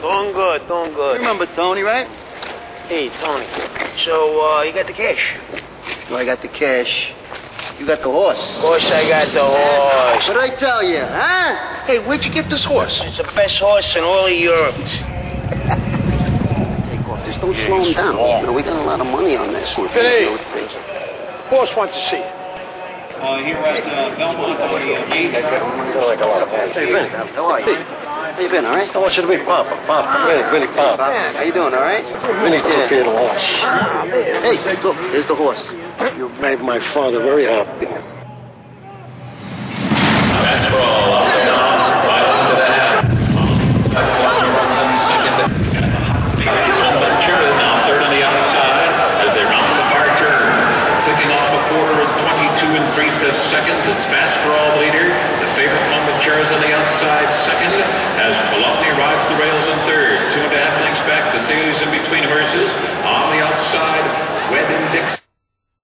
Doing good, doing good. You remember Tony, right? Hey, Tony. So, you got the cash? No, I got the cash. You got the horse. Of course I got the horse. What did I tell you, huh? Hey, where'd you get this horse? It's the best horse in all of Europe. Take off. Just don't slow him down. You know, we got a lot of money on this one. Hey, boss wants to see you. Here at Belmont on the gate. Hey, Vince. How are you? How you been, all right? I want you to meet Papa. Papa, really Papa. How you doing, all right? Really took care of the horse. Hey, look, there's the horse. You made my father very happy. Fastball off the mound, 5 to the half. Runs in second. Ventura now third on the outside as they round the far turn. Clicking off a quarter in 22 3/5 seconds. It's Fastball leader. The favorite Venturas on the outside second as Kolotny rides the rails in third. 2.5 lengths back. DeSales in between horses. On the outside, Webb and Dixon.